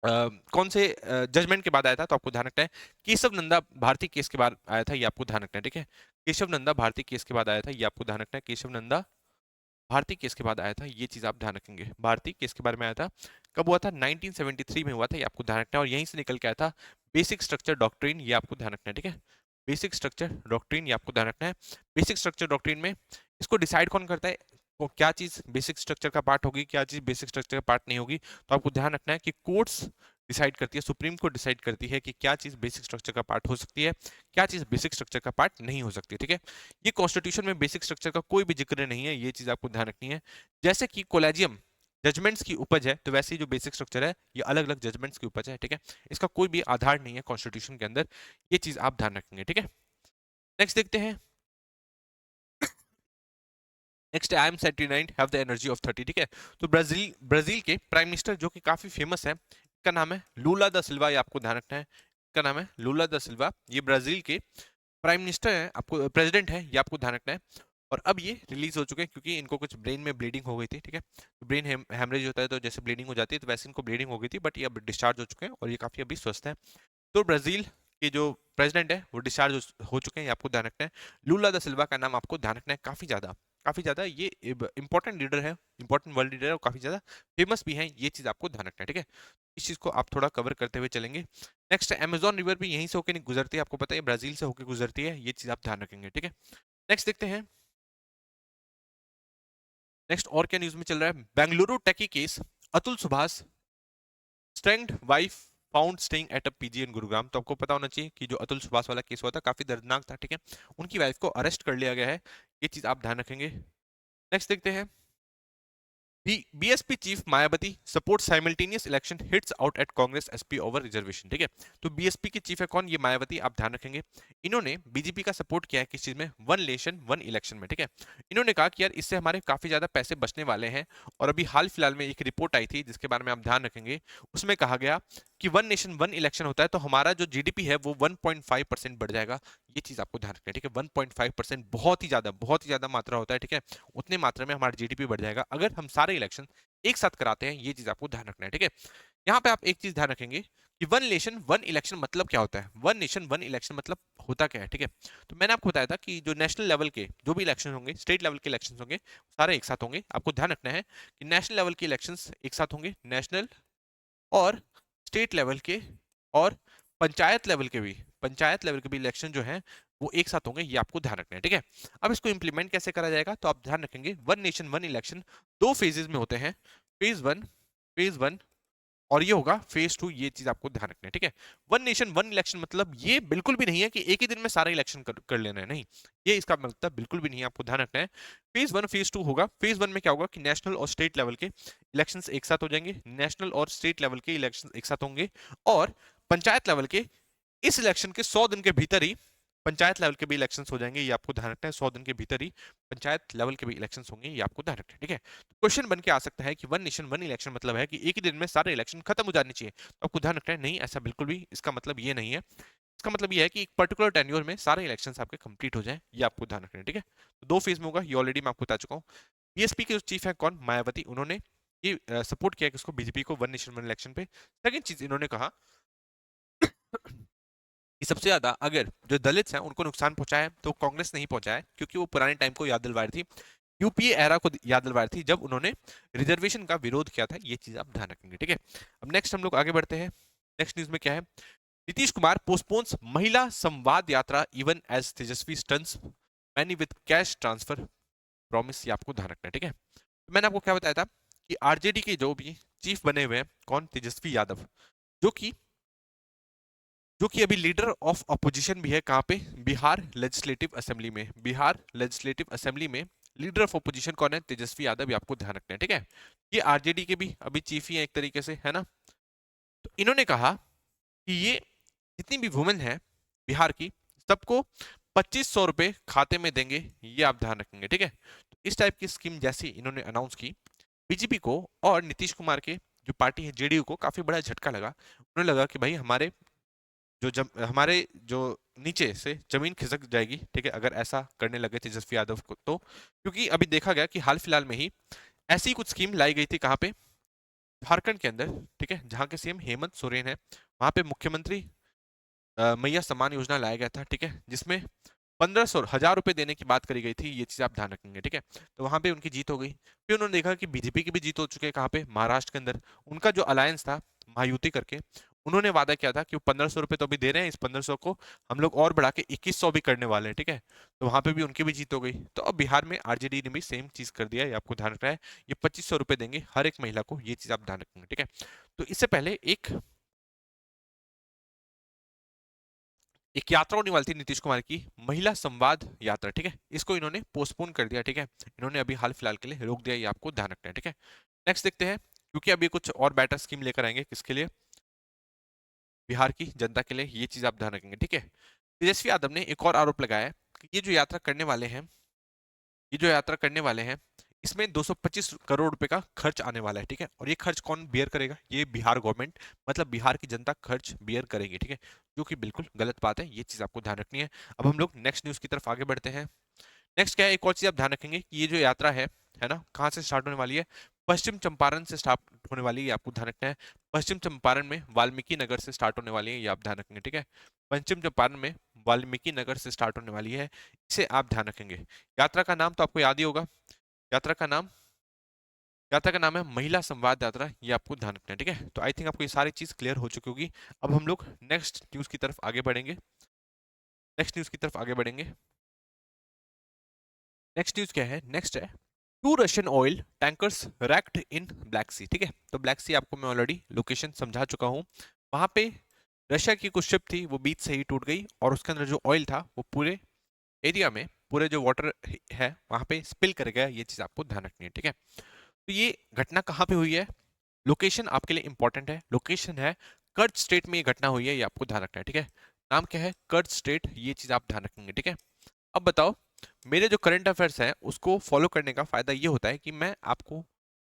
जजमेंट के बाद आया था। तो आपको ध्यान रखना है, केशव नंदा भारती केस के बाद आया था, ये आपको ध्यान रखना है, ठीक है। केशव नंदा भारती केस के बाद आया था, ये आपको ध्यान रखना है। केशव नंदा भारती केस के बाद आया था, ये चीज आप ध्यान रखेंगे। भारती केस के बारे में आया था, कब हुआ था, 1973 में हुआ था, ये आपको ध्यान रखना है। और यहीं से निकल के आया था बेसिक स्ट्रक्चर डॉक्ट्रिन, ये आपको ध्यान रखना है, ठीक है। बेसिक स्ट्रक्चर डॉक्ट्रिन, ये आपको ध्यान रखना है। बेसिक स्ट्रक्चर डॉक्ट्रिन में इसको डिसाइड कौन करता है, वो क्या चीज बेसिक स्ट्रक्चर का पार्ट होगी, क्या चीज बेसिक स्ट्रक्चर का पार्ट नहीं होगी। तो आपको ध्यान रखना है कि कोर्ट्स डिसाइड करती है, सुप्रीम कोर्ट डिसाइड करती है कि क्या चीज बेसिक स्ट्रक्चर का पार्ट हो सकती है, क्या चीज बेसिक स्ट्रक्चर का पार्ट नहीं हो सकती, ठीक है। ये कॉन्स्टिट्यूशन में बेसिक स्ट्रक्चर का कोई भी जिक्र नहीं है, ये चीज आपको ध्यान रखनी है। जैसे कि कोलेजियम जजमेंट्स की उपज है, तो वैसे ही जो बेसिक स्ट्रक्चर है ये अलग अलग जजमेंट्स की उपज है, ठीक है। इसका कोई भी आधार नहीं है कॉन्स्टिट्यूशन के अंदर, ये चीज आप ध्यान रखेंगे, ठीक है। नेक्स्ट देखते हैं। Next, I am 79 have the energy of 30, ठीक है। तो ब्राजील ब्राजील के प्राइम मिनिस्टर जो कि काफी फेमस है, इसका नाम है लूला दा सिल्वा, ये आपको ध्यान रखना है। इसका नाम है लूला दा सिल्वा, ये ब्राजील के प्राइम मिनिस्टर है, आपको प्रेसिडेंट है, ये आपको ध्यान रखना है। और अब ये रिलीज हो चुके हैं क्योंकि इनको कुछ ब्रेन में ब्लीडिंग हो गई थी, ठीक है। ब्रेन हेमरेज होता है तो जैसे ब्लीडिंग हो जाती है, तो वैसे इनको ब्लीडिंग हो गई थी, बट ये अब डिस्चार्ज हो चुके हैं और ये काफी अभी स्वस्थ है। तो ब्राजील के जो प्रेसिडेंट है वो डिस्चार्ज हो चुके हैं, ये आपको ध्यान रखना है। लूला दा सिल्वा का नाम आपको ध्यान रखना है, काफी ज्यादा ये इंपॉर्टेंट लीडर है, इंपॉर्टेंट वर्ल्ड लीडर है और काफी ज्यादा फेमस भी है, ये चीज आपको ध्यान रखना है, ठीक है। इस चीज को आप थोड़ा कवर करते हुए चलेंगे। नेक्स्ट, अमेजोन रिवर भी यहीं से होकर गुजरती है, आपको पता है ब्राजील से होकर गुजरती है, ये चीज आप ध्यान रखेंगे, ठीक है। नेक्स्ट देखते हैं। नेक्स्ट और क्या न्यूज में चल रहा है। Bengaluru techie case, Atul Subhash estranged wife found staying at a PG in Gurugram. तो आपको पता होना चाहिए कि जो अतुल सुभाष वाला केस हुआ था काफी दर्दनाक था, ठीक है। उनकी वाइफ को अरेस्ट कर लिया गया है, ये चीज आप ध्यान रखेंगे। नेक्स्ट देखते हैं। BSP chief Mayawati support simultaneous election hits out at Congress SP over reservation, ठीक है। तो बीएसपी की चीफ है कौन, ये मायावती, आप ध्यान रखेंगे। इन्होंने बीजेपी का सपोर्ट किया है किस चीज में, वन नेशन वन इलेक्शन में, ठीक है। इन्होंने कहा कि यार इससे हमारे काफी ज्यादा पैसे बचने वाले हैं, और अभी हाल फिलहाल में एक रिपोर्ट आई थी जिसके बारे में आप ध्यान रखेंगे। उसमें कहा गया कि वन नेशन वन इलेक्शन होता है तो हमारा जो जीडीपी है वो 1.5% बढ़ जाएगा, ये चीज आपको ध्यान रखना है, ठीक है। 1.5% बहुत ही ज्यादा मात्रा होता है, ठीक है। उतने मात्रा में हमारा जीडीपी बढ़ जाएगा अगर हम सारे इलेक्शन एक साथ कराते हैं, ये चीज आपको ध्यान रखना है, ठीक है। यहाँ पे आप एक चीज ध्यान रखेंगे कि वन नेशन वन इलेक्शन मतलब क्या होता है। वन नेशन वन इलेक्शन मतलब होता क्या है, ठीक है। तो मैंने आपको बताया था कि जो नेशनल लेवल के जो भी इलेक्शन होंगे, स्टेट लेवल के इलेक्शन होंगे, सारे एक साथ होंगे। आपको ध्यान रखना है कि नेशनल लेवल के इलेक्शन एक साथ होंगे, नेशनल और स्टेट लेवल के, और पंचायत लेवल के भी इलेक्शन जो है वो एक साथ होंगे, ये आपको ध्यान रखना है, ठीक है। अब इसको इंप्लीमेंट कैसे करा जाएगा, तो आप ध्यान रखेंगे वन नेशन वन इलेक्शन दो फेजेस में होते हैं, फेज वन और ये होगा फेज टू, ये चीज आपको ध्यान रखना है, ठीक है। वन नेशन वन इलेक्शन मतलब ये बिल्कुल भी नहीं है कि एक ही दिन में सारा इलेक्शन कर लेना है, नहीं, ये इसका मतलब बिल्कुल भी नहीं है, आपको ध्यान रखना है। फेज वन फेज टू होगा। फेज वन में क्या होगा कि नेशनल और स्टेट लेवल के इलेक्शंस एक साथ हो जाएंगे, नेशनल और स्टेट लेवल के इलेक्शन एक साथ होंगे, और पंचायत लेवल के इस इलेक्शन के 100 दिन के भीतर ही पंचायत लेवल के भी इलेक्शंस हो जाएंगे, ये आपको ध्यान रखना है। 100 दिन के भीतर ही पंचायत लेवल के भी इलेक्शंस होंगे, ये आपको ध्यान रखना है, ठीक है। क्वेश्चन बन के आ सकता है कि वन नेशन वन इलेक्शन मतलब है कि एक ही दिन में सारे इलेक्शन खत्म हो जाने चाहिए, तो आपको ध्यान रखना है नहीं, ऐसा बिल्कुल भी इसका मतलब ये नहीं है। इसका मतलब ये है कि एक पर्टिकुलर टेन्योर में सारे इलेक्शंस आपके कंप्लीट हो जाए, ये आपको ध्यान रखना है, ठीक है। तो दो फेज में होगा, ये ऑलरेडी मैं आपको बता चुका हूँ। बीएसपी के जो चीफ है कौन, मायावती, उन्होंने ये सपोर्ट किया किसको, बीजेपी को, वन नेशन वन इलेक्शन पे। सेकंड चीज इन्होंने कहा कि सबसे ज्यादा अगर जो दलित हैं उनको नुकसान पहुंचा है तो कांग्रेस नहीं पहुंचा है, क्योंकि वो पुराने टाइम को याद दिलवा रही थी, यूपीए एरा को याद दिलवा रही थी जब उन्होंने रिजर्वेशन का विरोध किया था, ये चीज आप ध्यान रखेंगे, ठीक है। अब नेक्स्ट हम लोग आगे बढ़ते हैं। नेक्स्ट न्यूज में क्या है। Nitish Kumar पोस्टपोन्स Mahila Samvad Yatra even as Tejashwi stunts many with cash transfer promise, ये आपको ध्यान रखना है, ठीक है। तो मैंने आपको क्या बताया था कि आरजेडी के जो भी चीफ बने हुए हैं कौन, तेजस्वी यादव, जो कि अभी लीडर ऑफ अपोजिशन भी है, कहाँ पे, बिहार लेजिस्लेटिव असेंबली में। बिहार लेजिस्लेटिव असेंबली में लीडर ऑफ अपोजिशन कौन है, तेजस्वी यादव, ये आपको ध्यान रखना है, ठीक है। ये आरजेडी के भी अभी चीफ ही है एक तरीके से, है ना। तो इन्होंने कहा कि ये जितनी भी वुमेन है बिहार की, सबको 2500 रुपए खाते में देंगे, ये आप ध्यान रखेंगे, ठीक है। तो इस टाइप की स्कीम जैसी इन्होंने अनाउंस की, बीजेपी को और नीतीश कुमार के जो पार्टी है जेडीयू को काफी बड़ा झटका लगा। उन्हें लगा कि भाई हमारे जो नीचे से जमीन खिसक जाएगी, ठीक है, अगर ऐसा करने लगे तेजस्वी यादव को तो। क्योंकि अभी देखा गया कि हाल फिलहाल में ही ऐसी कुछ स्कीम लाई गई थी, कहाँ पे, झारखंड के अंदर, ठीक है, जहाँ के सीएम हेमंत सोरेन है, वहां पे मुख्यमंत्री मैया सम्मान योजना लाया गया था, ठीक है, जिसमें 1500 1000 रुपए देने की बात करी गई थी, ये चीज आप ध्यान रखेंगे, ठीक है। तो वहां पे उनकी जीत हो गई। फिर उन्होंने देखा कि बीजेपी की भी जीत हो चुकी है, कहाँ पे, महाराष्ट्र के अंदर। उनका जो अलायंस था महायुति करके, उन्होंने वादा किया था कि वो 1500 रुपए तो अभी दे रहे हैं, इस 1500 को हम लोग और बढ़ा के 2100 भी करने वाले हैं, ठीक है। तो वहां पे भी उनकी भी जीत हो गई। तो अब बिहार में आरजेडी ने भी सेम चीज कर दिया, ये आपको ध्यान रखना है। ये 2500 रुपए देंगे हर एक महिला को, ये चीज आप ध्यान रखेंगे, ठीक है। तो इससे पहले एक यात्रा होने वाली थी नीतीश कुमार की, महिला संवाद यात्रा, ठीक है, इसको इन्होंने पोस्टपोन कर दिया, ठीक है। इन्होंने अभी हाल फिलहाल के लिए रोक दिया, ये आपको ध्यान रखना है, ठीक है। नेक्स्ट देखते हैं, क्योंकि अभी कुछ और बेटर स्कीम लेकर आएंगे, किसके लिए, बिहार की जनता के लिए, ये चीज आप ध्यान रखेंगे, ठीक है। तेजस्वी यादव ने एक और आरोप लगाया है कि ये जो यात्रा करने वाले हैं, ये जो यात्रा करने वाले हैं, इसमें 225 करोड़ रुपए का खर्च आने वाला है, ठीक है। और ये खर्च कौन बियर करेगा, ये बिहार गवर्नमेंट, मतलब बिहार की जनता खर्च बियर करेगी, ठीक है, जो कि बिल्कुल गलत बात है, ये चीज आपको ध्यान रखनी है। अब हम लोग नेक्स्ट न्यूज की तरफ आगे बढ़ते हैं। नेक्स्ट क्या है, एक और चीज आप ध्यान रखेंगे कि ये जो यात्रा है ना, कहाँ से स्टार्ट होने वाली है, पश्चिम चंपारण से स्टार्ट होने वाली है, ये आपको ध्यान रखना है। पश्चिम चंपारण में वाल्मीकि नगर से स्टार्ट होने वाली है, ये आप ध्यान रखेंगे, ठीक है। पश्चिम चंपारण में वाल्मीकि नगर से स्टार्ट होने वाली है, इसे आप ध्यान रखेंगे। यात्रा का नाम तो आपको याद ही होगा, यात्रा का नाम, यात्रा का नाम है महिला संवाद यात्रा, ये आपको ध्यान रखना है, ठीक है। तो आई थिंक आपको ये सारी चीज क्लियर हो चुकी होगी। अब हम लोग नेक्स्ट न्यूज की तरफ आगे बढ़ेंगे, नेक्स्ट न्यूज की तरफ आगे बढ़ेंगे। नेक्स्ट न्यूज क्या है, नेक्स्ट है, two Russian oil tankers wrecked in Black Sea, ठीक है। तो ब्लैक सी आपको मैं ऑलरेडी लोकेशन समझा चुका हूँ। वहां पे रशिया की कुछ शिप थी, वो बीच से ही टूट गई, और उसके अंदर जो ऑयल था वो पूरे एरिया में, पूरे जो वाटर है वहां पे स्पिल कर गया, ये चीज आपको ध्यान रखनी है, ठीक है। तो ये घटना कहाँ पे हुई है, लोकेशन आपके लिए इंपॉर्टेंट है, लोकेशन है कर्ज स्टेट में ये घटना हुई है, ये आपको ध्यान रखना है, ठीक है। नाम क्या है, कर्ज स्टेट, ये चीज आप ध्यान रखेंगे, ठीक है। अब बताओ, मेरे जो करंट अफेयर्स हैं उसको फॉलो करने का फायदा ये होता है कि मैं आपको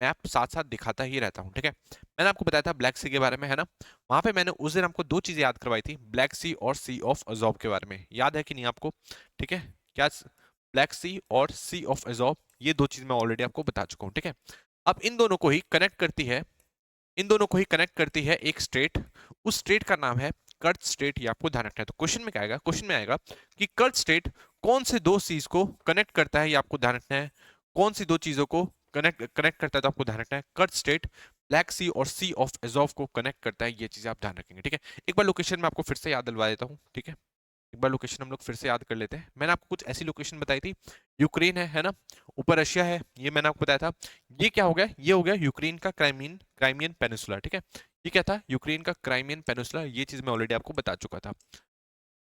मैप साथ साथ दिखाता ही रहता हूँ, ठीक है। मैंने आपको बताया था ब्लैक सी के बारे में, है ना, वहां पे मैंने उस दिन आपको दो चीजें याद करवाई थी, ब्लैक सी और सी ऑफ अजॉब के बारे में, याद है कि नहीं आपको, ठीक है। क्या, ब्लैक सी और सी ऑफ अजॉब, ये दो चीज मैं ऑलरेडी आपको बता चुका हूँ, ठीक है। अब इन दोनों को ही कनेक्ट करती है, इन दोनों को ही कनेक्ट करती है एक स्टेट, उस स्टेट का नाम है कर्ज स्टेट, ये आपको ध्यान रखना है। तो क्वेश्चन में क्या आएगा, क्वेश्चन में आएगा कि कर्ज स्टेट कौन से दो चीज को कनेक्ट करता है, ये आपको ध्यान रखना है। कौन सी दो चीजों को कनेक्ट कनेक्ट करता है, तो आपको ध्यान रखना है कर्ज स्टेट ब्लैक सी और सी ऑफ एजोव को कनेक्ट करता है, ये चीज आप ध्यान रखेंगे, ठीक है। एक बार लोकेशन में आपको फिर से याद दिलवा देता हूँ, ठीक है। एक बार लोकेशन हम लोग फिर से याद कर लेते हैं। मैंने आपको कुछ ऐसी लोकेशन बताई थी, यूक्रेन है ना, ऊपर रशिया है, ये मैंने आपको बताया था। ये क्या हो गया, ये हो गया यूक्रेन का क्राइमियन क्राइमियन पेनिसुला, ठीक है। ये क्या था, यूक्रेन का क्राइमियन पेनिसुला, ये चीज मैं ऑलरेडी आपको बता चुका था,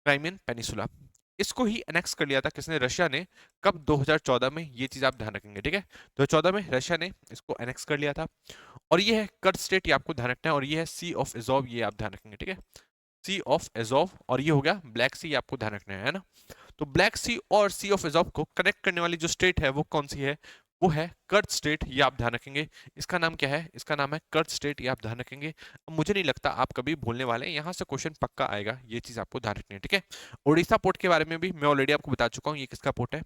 क्राइमियन पेनिसुला। इसको ही एनेक्स कर लिया था किसने, रशिया ने, कब, 2014 में, ये चीज आप ध्यान रखेंगे, ठीक है। 2014 में रशिया ने इसको एनेक्स कर लिया था। और ये है कर्ज स्टेट, ये आपको ध्यान रखना है, और ये है सी ऑफ एजोव, ये आप ध्यान रखेंगे, ठीक है। सी ऑफ एजोव, और ये हो गया ब्लैक सी, आपको ध्यान रखना है ना। तो ब्लैक सी और सी ऑफ एजोव को कनेक्ट करने वाली जो स्टेट है वो कौन सी है, वो है कर्ज स्टेट, ये आप ध्यान रखेंगे। इसका नाम क्या है, इसका नाम है कर्ज स्टेट, ये आप ध्यान रखेंगे। अब मुझे नहीं लगता आप कभी भूलने वाले हैं, यहाँ से क्वेश्चन पक्का आएगा, ये चीज आपको ध्यान रखनी है, ठीक है। उड़ीसा पोर्ट के बारे में भी मैं ऑलरेडी आपको बता चुका हूँ, ये किसका पोर्ट है,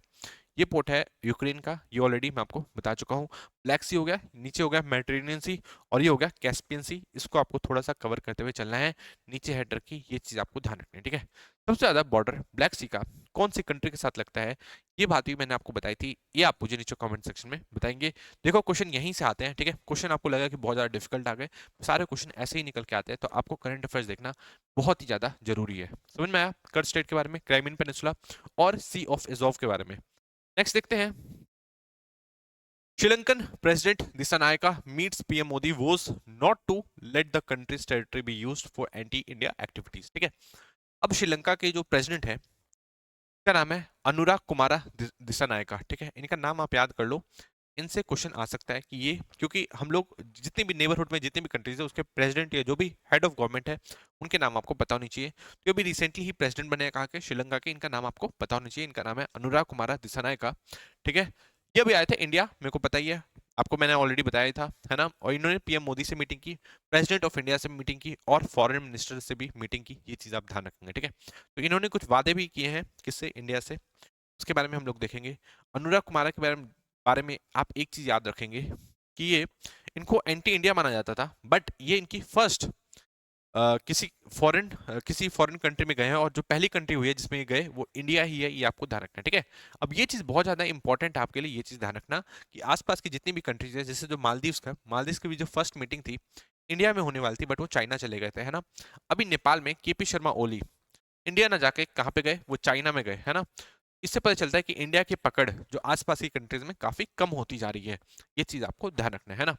ये पोर्ट है यूक्रेन का, ये ऑलरेडी मैं आपको बता चुका हूँ। ब्लैक सी हो गया, नीचे हो गया मेडिटेरेनियन सी, और ये हो गया कैस्पियन सी, इसको आपको थोड़ा सा कवर करते हुए चलना है, नीचे है टर्की, ये चीज आपको ध्यान रखनी है, ठीक है। सबसे ज्यादा बॉर्डर ब्लैक सी का कौन सी कंट्री के साथ लगता है, ये बात भी मैंने आपको बताई थी, ये आप मुझे नीचे कमेंट सेक्शन में बताएंगे। देखो क्वेश्चन यहीं से आते हैं, ठीक है। क्वेश्चन आपको लगा कि बहुत ज्यादा डिफिकल्ट आ गए, सारे क्वेश्चन ऐसे ही निकल के आते हैं, तो आपको करंट अफेयर्स देखना बहुत ही ज्यादा जरूरी है। समझ में आया, कर्ज स्टेट के बारे में, क्राइमियन पेनिसुला और सी ऑफ एजोव के बारे में। नेक्स्ट देखते हैं, Sri Lankan president Dissanayake meets PM Modi vows not to let the country's territory be used for anti India activities, ठीक है। अब श्रीलंका के जो प्रेसिडेंट है, इसका नाम है अनुराग कुमारा दिसानायका, ठीक है। इनका नाम आप याद कर लो, इनसे क्वेश्चन आ सकता है कि ये, क्योंकि हम लोग जितनी भी नेबरहुड में जितनी भी कंट्रीज है उसके प्रेसिडेंट या जो भी हेड ऑफ गवर्नमेंट है उनके नाम आपको पता होनी चाहिए। तो अभी रिसेंटली ही प्रेसिडेंट बने हैं कहा के श्रीलंका के, इनका नाम आपको पता होना चाहिए, इनका नाम है अनुराग कुमारा दिसानायका, ठीक है। ये भी आए थे इंडिया, मेरे को पता ही है, आपको मैंने ऑलरेडी बताया था, है ना। और इन्होंने पीएम मोदी से मीटिंग की, प्रेसिडेंट ऑफ इंडिया से मीटिंग की, और फॉरेन मिनिस्टर से भी मीटिंग की, ये चीज आप ध्यान रखेंगे, ठीक है। तो इन्होंने कुछ वादे भी किए हैं, किससे, इंडिया से, उसके बारे में हम लोग देखेंगे। अनुराग कुमार के बारे में आप एक चीज याद रखेंगे कि ये, इनको एंटी इंडिया माना जाता था, बट ये इनकी फर्स्ट किसी फॉरेन कंट्री में गए हैं, और जो पहली कंट्री हुई है जिसमें ये गए वो इंडिया ही है, ये आपको ध्यान रखना है, ठीक है। अब ये चीज बहुत ज्यादा इंपॉर्टेंट है आपके लिए, ये चीज ध्यान रखना कि आसपास की जितनी भी कंट्रीज है, जैसे जो मालदीव की भी जो फर्स्ट मीटिंग थी इंडिया में होने वाली थी, बट वो चाइना चले गए थे, है ना। अभी नेपाल में केपी शर्मा ओली इंडिया ना जाके कहाँ पे गए, वो चाइना में गए, है ना। इससे पता चलता है कि इंडिया की पकड़ जो आसपास की कंट्रीज में काफी कम होती जा रही है, ये चीज आपको ध्यान रखना है ना।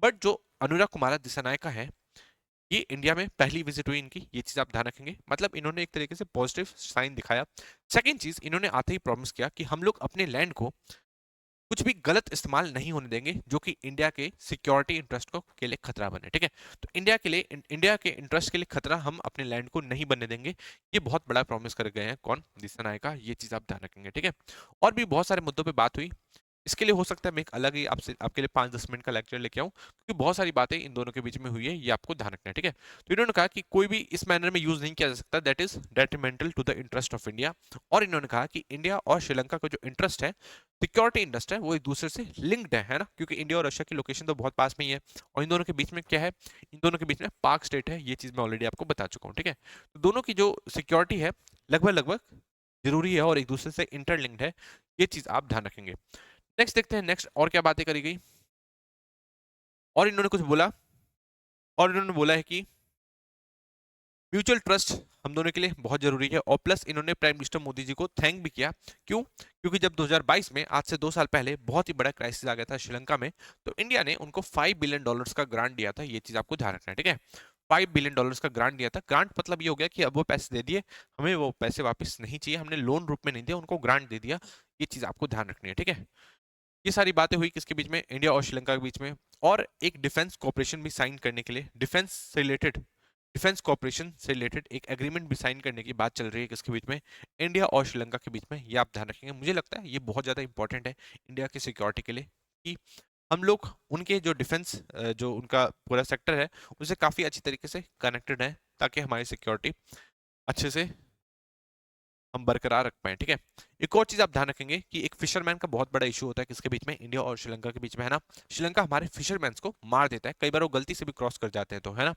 बट जो अनुराग कुमार दिसानायका है, ये इंडिया में पहली विजिट हुई इनकी, ये चीज आप ध्यान रखेंगे, मतलब इन्होंने एक तरीके से पॉजिटिव साइन दिखाया। सेकंड चीज, इन्होंने आते ही प्रॉमिस किया कि हम लोग अपने लैंड को कुछ भी गलत इस्तेमाल नहीं होने देंगे जो कि इंडिया के सिक्योरिटी इंटरेस्ट को के लिए खतरा बने, ठीक है। तो इंडिया के लिए, इंडिया के इंटरेस्ट के लिए खतरा हम अपने लैंड को नहीं बनने देंगे। ये बहुत बड़ा प्रॉमिस कर गए हैं कौन, दिशानायका, ये चीज आप ध्यान रखेंगे, ठीक है। और भी बहुत सारे मुद्दों पे बात हुई। इसके लिए हो सकता है मैं एक अलग ही आपसे आपके लिए 5-10 मिनट का लेक्चर लेके आऊं, क्योंकि बहुत सारी बातें इन दोनों के बीच में हुई है, ये आपको ध्यान रखना है, ठीक है। तो इन्होंने कहा कि कोई भी इस मैनर में यूज नहीं किया जा सकता, that is detrimental to the interest of India. और इन्होंने कहा कि इंडिया और श्रीलंका का जो इंटरेस्ट है, सिक्योरिटी इंटरेस्ट है, वो एक दूसरे से लिंक्ड है ना, क्योंकि इंडिया और रशिया की लोकेशन तो बहुत पास में ही है। और इन दोनों के बीच में क्या है, इन दोनों के बीच में पाक स्टेट है, ये चीज मैं ऑलरेडी आपको बता चुका हूँ, ठीक है। तो दोनों की जो सिक्योरिटी है लगभग लगभग जरूरी है और एक दूसरे से इंटरलिंक्ड है, ये चीज आप ध्यान रखेंगे। नेक्स्ट देखते हैं, नेक्स्ट और क्या बातें करी गई। और इन्होंने कुछ बोला, और इन्होंने बोला है कि म्यूचुअल ट्रस्ट हम दोनों के लिए बहुत जरूरी है। और प्लस इन्होंने प्राइम मिनिस्टर मोदी जी को थैंक भी किया। क्यों? क्योंकि जब 2022 में, आज से 2 साल पहले, बहुत ही बड़ा क्राइसिस आ गया था श्रीलंका में, तो इंडिया ने उनको $5 बिलियन का ग्रांट दिया था, ये चीज आपको ध्यान रखना है, ठीक है। $5 बिलियन का ग्रांट दिया था। ग्रांट मतलब ये हो गया कि अब वो पैसे दे दिए, हमें वो पैसे वापस नहीं चाहिए, हमने लोन रूप में नहीं दिया, उनको ग्रांट दे दिया। ये चीज आपको ध्यान रखनी है, ठीक है। ये सारी बातें हुई किसके बीच में, इंडिया और श्रीलंका के बीच में। और एक डिफेंस कॉपरेशन भी साइन करने के लिए, डिफेंस कॉपरेशन से रिलेटेड एक एग्रीमेंट भी साइन करने की बात चल रही है किसके बीच में, इंडिया और श्रीलंका के बीच में। ये आप ध्यान रखेंगे, मुझे लगता है ये बहुत ज़्यादा इंपॉर्टेंट है इंडिया की सिक्योरिटी के लिए, कि हम लोग उनके जो डिफेंस, जो उनका पूरा सेक्टर है, उससे काफ़ी अच्छी तरीके से कनेक्टेड है, ताकि हमारी सिक्योरिटी अच्छे से हम बरकरार रख पाए, ठीक है। एक और चीज आप ध्यान रखेंगे कि एक फिशरमैन का बहुत बड़ा इशू होता है किसके बीच में, इंडिया और श्रीलंका के बीच में, है ना। श्रीलंका हमारे फिशरमैन को मार देता है, कई बार वो गलती से भी क्रॉस कर जाते हैं, तो है ना।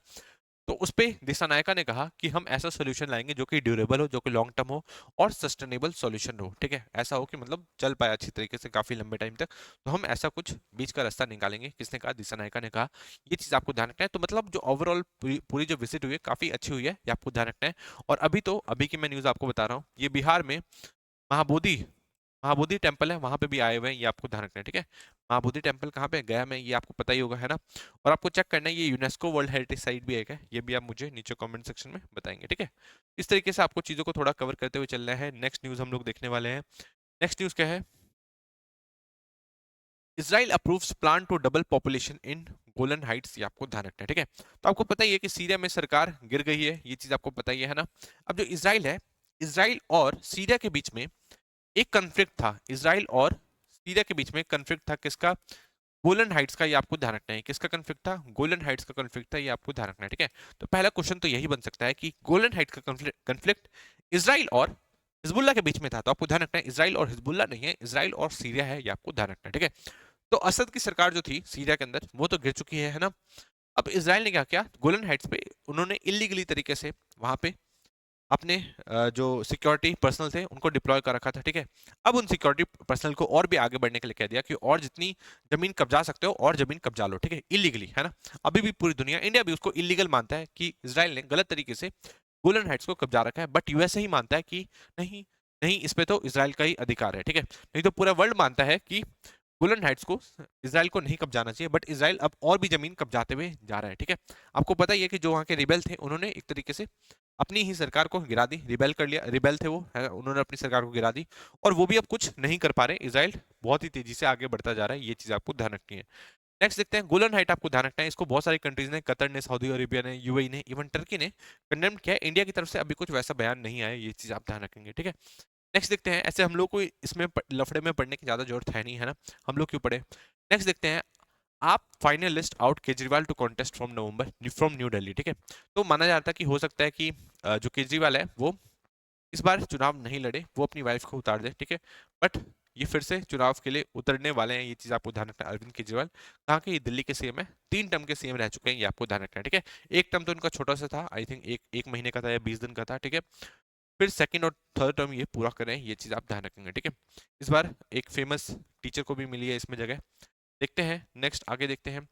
तो उस पे दिशानायका ने कहा कि हम ऐसा सोल्यूशन लाएंगे जो कि ड्यूरेबल हो, जो कि लॉन्ग टर्म हो, और सस्टेनेबल सॉल्यूशन हो, ठीक है। ऐसा हो कि मतलब चल पाए अच्छी तरीके से काफी लंबे टाइम तक। तो हम ऐसा कुछ बीच का रास्ता निकालेंगे, किसने कहा, दिशानायका ने कहा। ये चीज आपको ध्यान रखना है। तो मतलब जो ओवरऑल पूरी जो विजिट हुई है काफी अच्छी हुई है, ये आपको ध्यान रखना है। और अभी की मैं न्यूज आपको बता रहा हूँ, ये बिहार में महाबोधि महाबोधि टेम्पल है, वहां पे भी आए हुए हैं, ये आपको ध्यान रखना है, ठीक है। महाबोधि टेम्पल कहाँ पे, गया में, ये आपको पता ही होगा, है ना। और आपको चेक करना है, ये यूनेस्को वर्ल्ड हेरिटेज साइट भी है, ये भी आप मुझे नीचे कमेंट सेक्शन में बताएंगे, ठीक है। इस तरीके से आपको चीजों को थोड़ा कवर करते हुए चलना है। नेक्स्ट न्यूज हम लोग देखने वाले हैं। नेक्स्ट न्यूज क्या है, Israel approves plan to double population in Golan Heights, ये आपको ध्यान रखना है, ठीक है। तो आपको पता ही है कि सीरिया में सरकार गिर गई है, ये चीज आपको पता ही है ना। अब जो इसराइल है, इसराइल और सीरिया के बीच में एक कन्फ्लिक्ट था, इसराइल और सीरिया के बीच में कन्फ्लिक्ट था, किसका, गोलन हाइट्स का, ये आपको ध्यान रखना है। किसका कन्फ्लिक्ट था, गोलन हाइट्स का कन्फ्लिक्ट था, ये आपको ध्यान रखना है, ठीक है। तो पहला क्वेश्चन तो यही बन सकता है कि गोलन हाइट्स का कन्फ्लिक्ट इसराइल और हिजबुल्ला के बीच में था, तो आपको ध्यान रखना है इसराइल और हिजबुल्ला नहीं है, इसराइल और सीरिया है, ये आपको ध्यान रखना है, ठीक है। तो असद की सरकार जो थी सीरिया के अंदर, वो तो गिर चुकी है ना। अब इसराइल ने क्या किया, गोलन हाइट्स पे उन्होंने इलीगली तरीके से वहां पे अपने जो सिक्योरिटी पर्सनल थे उनको डिप्लॉय कर रखा था, ठीक है। अब उन सिक्योरिटी पर्सनल को और भी आगे बढ़ने के लिए कह दिया कि और जितनी जमीन कब्जा सकते हो और जमीन कब्जा लो, ठीक है, इलीगली, है ना। अभी भी पूरी दुनिया, इंडिया भी उसको इलीगल मानता है कि इसराइल ने गलत तरीके से गोलन हाइट्स को कब्जा रखा है, बट यूएसए ही मानता है कि नहीं, नहीं, इस पे तो इसराइल का ही अधिकार है, ठीक है। नहीं तो पूरा वर्ल्ड मानता है कि गोलन हाइट्स को इसराइल को नहीं कब्जाना चाहिए, बट इसराइल अब और भी जमीन कब्जाते हुए जा रहा है, ठीक है। आपको पता ही है कि जो वहाँ के रिबेल थे, उन्होंने एक तरीके से अपनी ही सरकार को गिरा दी, रिबेल कर लिया, रिबेल थे वो, है, उन्होंने अपनी सरकार को गिरा दी, और वो भी अब कुछ नहीं कर पा रहे। इसराइल बहुत ही तेजी से आगे बढ़ता जा रहा है, ये चीज आपको ध्यान रखनी है। नेक्स्ट देखते हैं, गोलन हाइट आपको ध्यान रखना है, इसको बहुत सारी कंट्रीज ने, कतर ने, सऊदी अरेबिया ने, यूएई ने, इवन टर्की ने कंडेम किया है। इंडिया की तरफ से अभी कुछ वैसा बयान नहीं आया, ये चीज आप ध्यान रखेंगे, ठीक है। नेक्स्ट देखते हैं, ऐसे हम लोग को इसमें लफड़े में पढ़ने की ज्यादा जरूरत है नहीं, है ना, हम लोग क्यों पढ़े। नेक्स्ट देखते हैं, आप final list out Kejriwal to contest from November from New Delhi, ठीक है। तो माना जाता है कि हो सकता है कि जो केजरीवाल है वो इस बार चुनाव नहीं लड़े, वो अपनी वाइफ को उतार दे, ठीक है। बट ये फिर से चुनाव के लिए उतरने वाले हैं, ये चीज आपको ध्यान रखना है। अरविंद केजरीवाल कहाँ के, ये दिल्ली के सीएम है, 3 टर्म के सीएम रह चुके हैं, ये आपको ध्यान रखना है, ठीक है। एक टर्म तो उनका छोटा सा था, आई थिंक एक महीने का था या 20 दिन का था, ठीक है। फिर सेकंड और थर्ड टर्म ये पूरा करें, ये चीज आप ध्यान रखेंगे, ठीक है। इस बार एक फेमस टीचर को भी मिली है इसमें जगह। देखते हैं नेक्स्ट, आगे देखते हैं।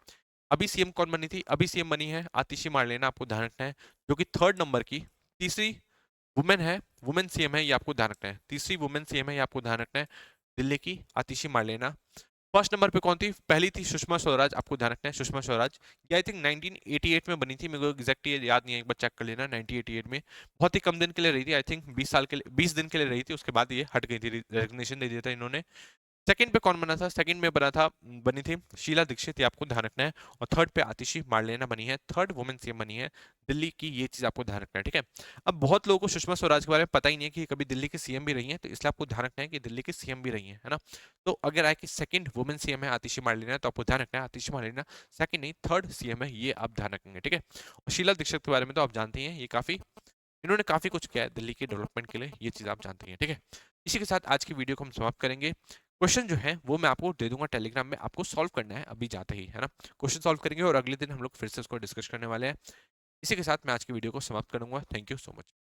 अभी सीएम कौन बनी थी, अभी सीएम बनी है आतिशी मारलेना, आपको ध्यान रखना है, जो कि 3rd नंबर की तीसरी वुमेन है, वुमेन सीएम है, ये आपको ध्यान रखना है, तीसरी वुमेन सीएम है, ये आपको ध्यान रखना है, दिल्ली की आतिशी मारलेना। 1st नंबर पे कौन थी, पहली थी सुषमा स्वराज, आपको ध्यान रखना है, सुषमा स्वराज, ये आई थिंक 1988 में बनी थी, मेरे को एग्जैक्टली याद नहीं है, एक बार चेक कर लेना, 1988 में। बहुत ही कम दिन के लिए रही थी, आई थिंक 20 साल के लिए, 20 दिन के लिए रही थी, उसके बाद ये हट गई थी, रेजिग्नेशन दे दिया था इन्होंने। सेकंड पे कौन बना था? सेकंड में बनी थी शीला दीक्षित, ये आपको ध्यान रखना है। और थर्ड पे आतिशी मार्लेना बनी है, थर्ड वुमेन सीएम बनी है दिल्ली की, ये चीज आपको ध्यान रखना है, ठीक है। अब बहुत लोगों को सुषमा स्वराज के बारे में पता ही नहीं है कि कभी दिल्ली की सीएम भी रही है, तो इसलिए आपको ध्यान रखना है कि दिल्ली की सीएम भी रही है ना। तो अगर आए कि सेकंड वुमेन सीएम है आतिशी मार्लेना, तो आपको ध्यान रखना है आतिशी मार्लेना सेकंड नहीं थर्ड सीएम है, ये आप ध्यान रखेंगे, ठीक है। और शीला दीक्षित के बारे में तो आप जानते ही हैं, ये काफी इन्होंने काफी कुछ किया है दिल्ली के डेवलपमेंट के लिए, ये चीज आप जानते हैं, ठीक है। इसी के साथ आज की वीडियो को हम समाप्त करेंगे। क्वेश्चन जो है वो मैं आपको दे दूंगा टेलीग्राम में, आपको सॉल्व करना है अभी जाते ही, है ना। क्वेश्चन सॉल्व करेंगे और अगले दिन हम लोग फिर से उसको डिस्कस करने वाले हैं। इसी के साथ मैं आज की वीडियो को समाप्त करूंगा। Thank you so much.